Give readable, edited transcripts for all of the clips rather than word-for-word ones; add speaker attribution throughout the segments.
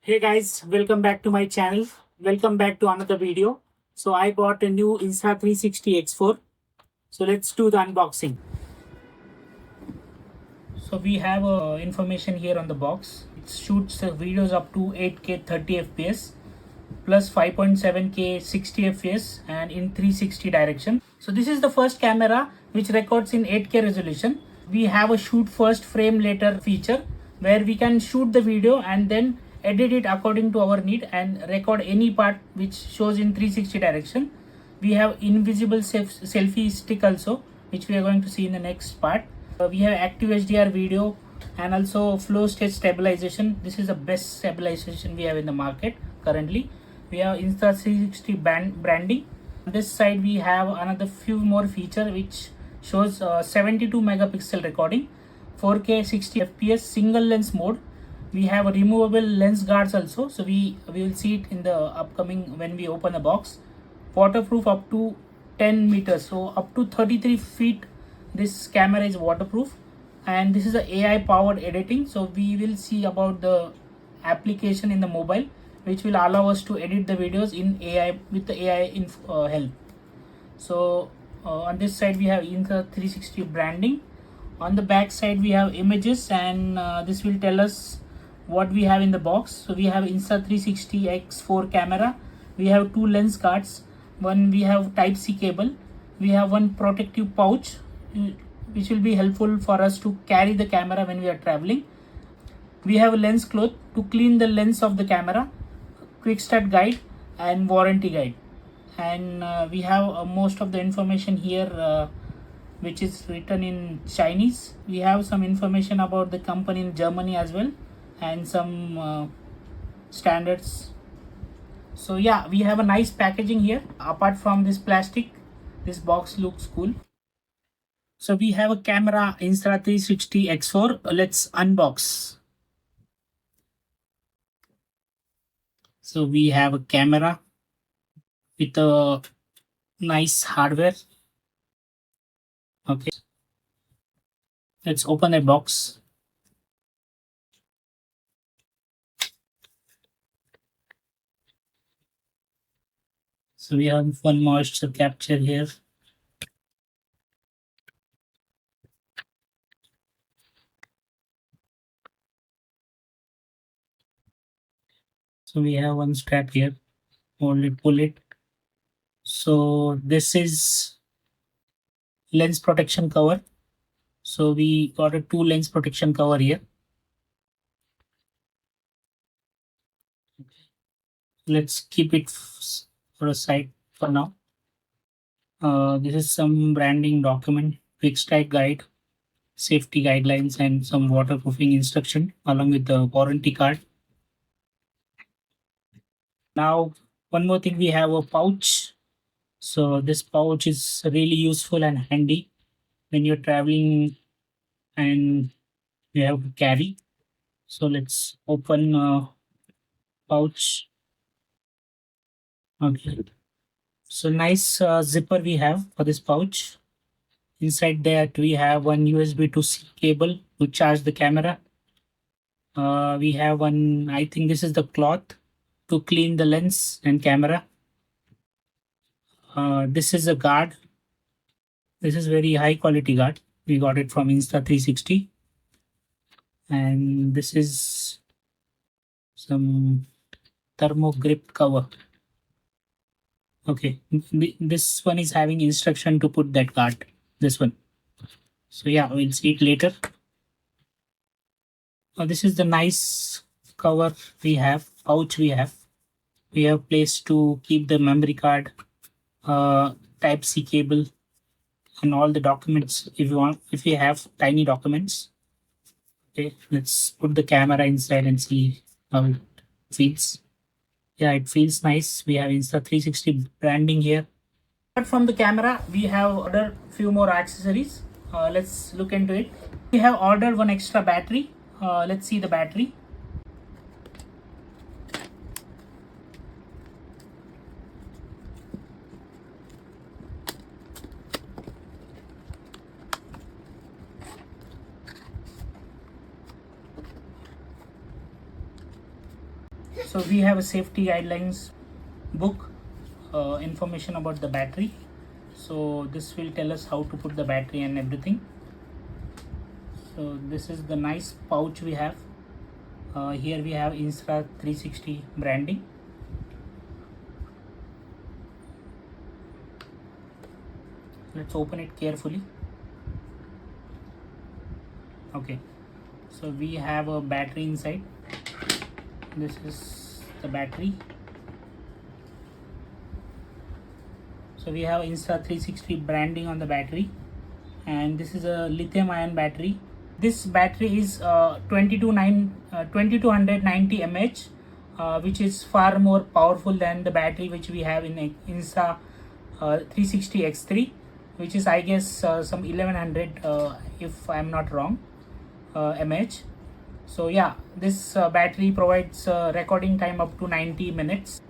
Speaker 1: Hey guys, welcome back to my channel. Welcome back to another video. So I bought a new Insta 360 X4. So let's do the unboxing. So we have information here on the box. It shoots videos up to 8K 30 FPS plus 5.7K 60 FPS and in 360 direction. So this is the first camera which records in 8K resolution. We have a shoot first frame later feature where we can shoot the video and then edit it according to our need and record any part which shows in 360 direction. We have invisible selfie stick also, which we are going to see in the next part. We have active HDR video and also flow state stabilization. This is the best stabilization we have in the market currently. We have Insta 360 branding. On this side we have another few more feature which shows 72 megapixel recording, 4K 60 FPS single lens mode. We have a removable lens guards also, so we will see it in the upcoming when we open the box. Waterproof up to 10 meters, so up to 33 feet this camera is waterproof. And this is a AI powered editing, so we will see about the application in the mobile which will allow us to edit the videos in AI with the AI help. So on this side we have Insta 360 branding. On the back side we have images, and this will tell us what we have in the box. So we have Insta 360 X4 camera. We have two lens cards. One we have Type C cable. We have one protective pouch which will be helpful for us to carry the camera when we are traveling. We have a lens cloth to clean the lens of the camera, quick start guide and warranty guide. And we have most of the information here which is written in Chinese. We have some information about the company in Germany as well and some standards. So yeah, we have a nice packaging here. Apart from this plastic, this box looks cool. So we have a camera Insta 360 X4. Let's unbox. So we have a camera with a nice hardware. Okay, let's open a box. So we have one moisture capture here. So we have one strap here. Only pull it. So this is lens protection cover. So we got a two lens protection cover here. Let's keep it for a side for now. This is some branding document, quick start guide, safety guidelines, and some waterproofing instruction along with the warranty card. Now, one more thing, we have a pouch. So this pouch is really useful and handy when you're traveling and you have to carry. So let's open pouch. Okay. So nice zipper we have for this pouch. Inside that we have one USB to C cable to charge the camera. We have one, I think this is the cloth to clean the lens and camera. This is a guard. This is very high quality guard. We got it from Insta 360. And this is some thermo grip cover. Okay, this one is having instruction to put that guard. This one. So yeah, we'll see it later. This is the nice cover we have, pouch we have. We have place to keep the memory card, Type C cable, and all the documents if you want, if you have tiny documents. Okay, let's put the camera inside and see how it feels. Yeah, it feels nice. We have Insta 360 branding here. Apart from the camera, we have ordered few more accessories. Let's look into it. We have ordered one extra battery. Let's see the battery. So we have a safety guidelines book, information about the battery. So this will tell us how to put the battery and everything. So this is the nice pouch we have. Here we have INSTA 360 branding. Let's open it carefully. Okay, so we have a battery inside. This is the battery. So we have INSTA 360 branding on the battery, and this is a lithium ion battery. This battery is 2290 mAh, which is far more powerful than the battery which we have in INSTA 360 X3, which is I guess some 1100 if I'm not wrong mAh. So yeah, this battery provides recording time up to 90 minutes.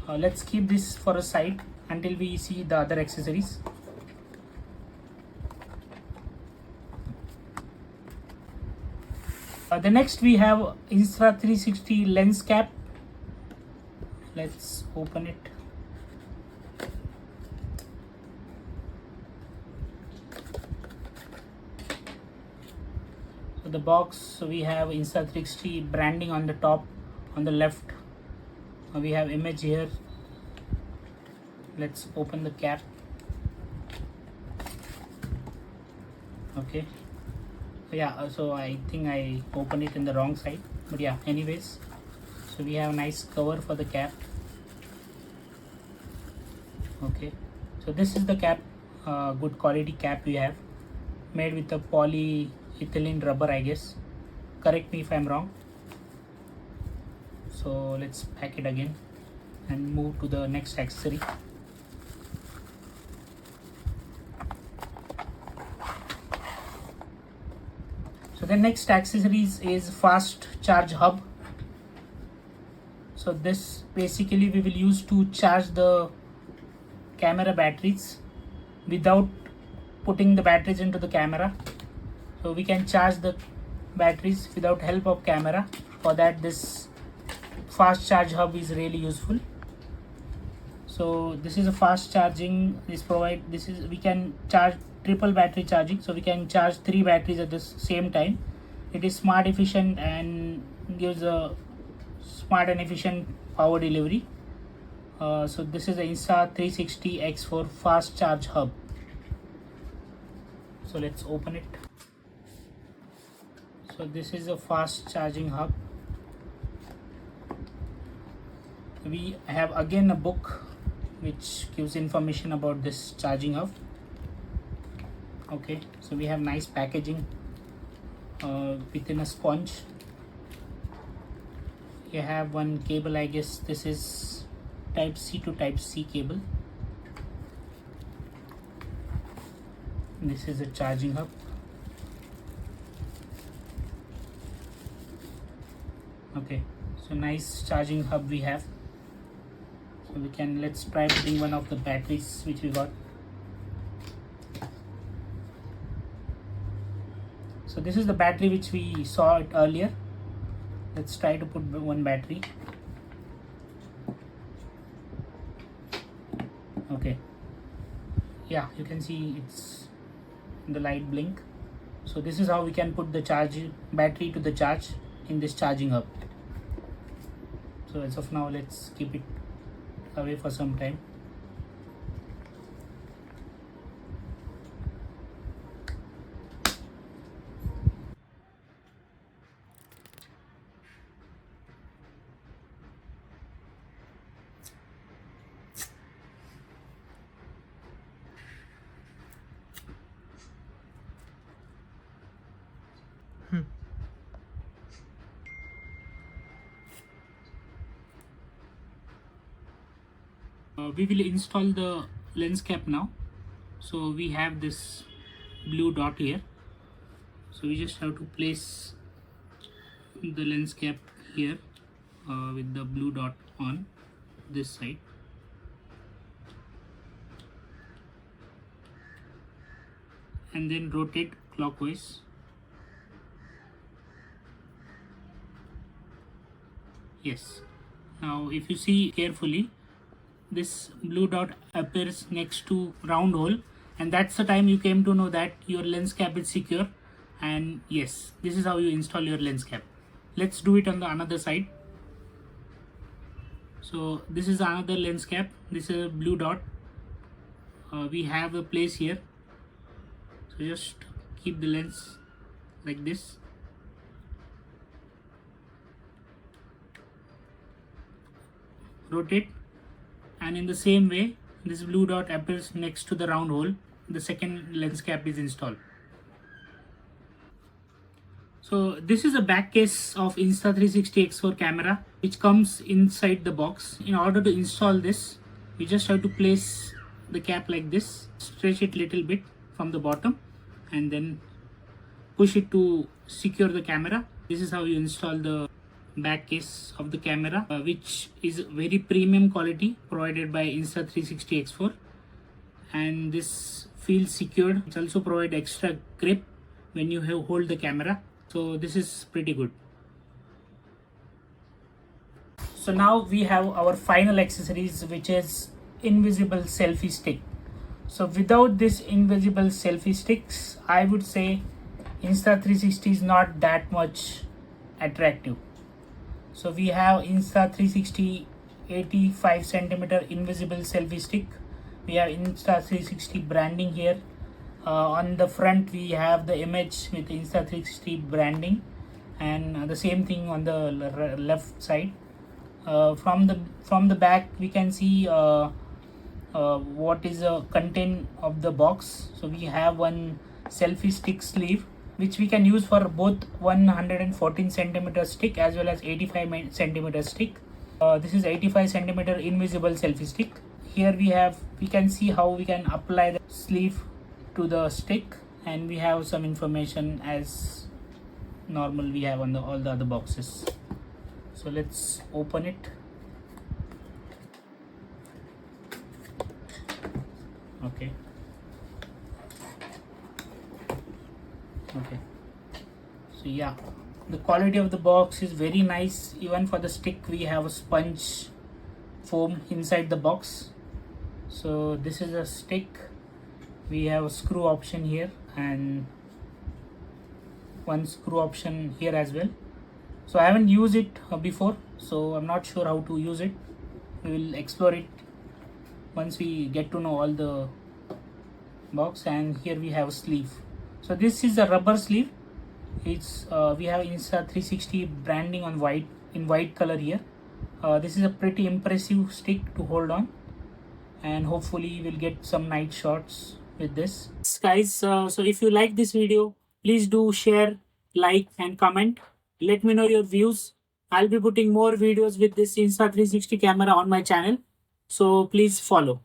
Speaker 1: Let's keep this for a side until we see the other accessories. The next we have INSTA 360 lens cap. Let's open it. So the box, so we have INSTA 360 branding on the top, on the left. We have image here. Let's open the cap. Okay, yeah, so I think I opened it in the wrong side, but yeah, anyways, so we have a nice cover for the cap. Okay, so this is the cap, good quality cap we have, made with a polyethylene rubber, I guess. Correct me if I'm wrong. So let's pack it again and move to the next accessory. So the next accessories is fast charge hub. So this basically we will use to charge the camera batteries without putting the batteries into the camera. So we can charge the batteries without help of camera. For that, this fast charge hub is really useful. So this is a fast charging. We can charge triple battery charging, so we can charge 3 batteries at the same time. It is smart, efficient, and gives a smart and efficient power delivery. So this is the INSTA 360 X4 fast charge hub. So let's open it. So this is a fast charging hub. We have again a book which gives information about this charging hub. Okay, so we have nice packaging within a sponge. You have one cable, I guess this is type C to type C cable. This is a charging hub. Okay, so nice charging hub we have. So let's try putting one of the batteries which we got. So this is the battery which we saw it earlier. Let's try to put one battery. Okay, yeah, you can see it's the light blink. So this is how we can put the battery to the charge in this charging hub. So as of now, let's keep it away for some time. We will install the lens cap now. So we have this blue dot here. So we just have to place the lens cap here with the blue dot on this side. And then rotate clockwise. Yes. Now if you see carefully, this blue dot appears next to round hole, and that's the time you came to know that your lens cap is secure. And yes, this is how you install your lens cap. Let's do it on the another side. So this is another lens cap. This is a blue dot. We have a place here, so just keep the lens like this. Rotate, and in the same way this blue dot appears next to the round hole. The second lens cap is installed. So this is a back case of Insta360X4 camera which comes inside the box. In order to install this, you just have to place the cap like this, stretch it little bit from the bottom, and then push it to secure the camera. This is how you install the back case of the camera, which is very premium quality provided by Insta360X4, and this feels secured. It also provides extra grip when you hold the camera, so this is pretty good. So now we have our final accessories, which is invisible selfie stick. So without this invisible selfie sticks, I would say Insta360 is not that much attractive. So we have Insta360 85 centimeter invisible selfie stick. We have Insta360 branding here. On the front we have the image with Insta360 branding, and the same thing on the left side. From the back we can see what is the content of the box. So we have one selfie stick sleeve which we can use for both 114 centimeter stick as well as 85 centimeter stick. This is 85 centimeter invisible selfie stick. Here we can see how we can apply the sleeve to the stick, and we have some information as normal we have on all the other boxes. So let's open it. Okay. So yeah, the quality of the box is very nice. Even for the stick we have a sponge foam inside the box. So this is a stick. We have a screw option here and one screw option here as well. So I haven't used it before, so I'm not sure how to use it. We will explore it once we get to know all the box. And here we have a sleeve. So this is a rubber sleeve. It's we have Insta360 branding on white, in white color here. This is a pretty impressive stick to hold on, and hopefully we'll get some night shots with this. Guys, so if you like this video, please do share, like and comment. Let me know your views. I'll be putting more videos with this Insta360 camera on my channel, so please follow.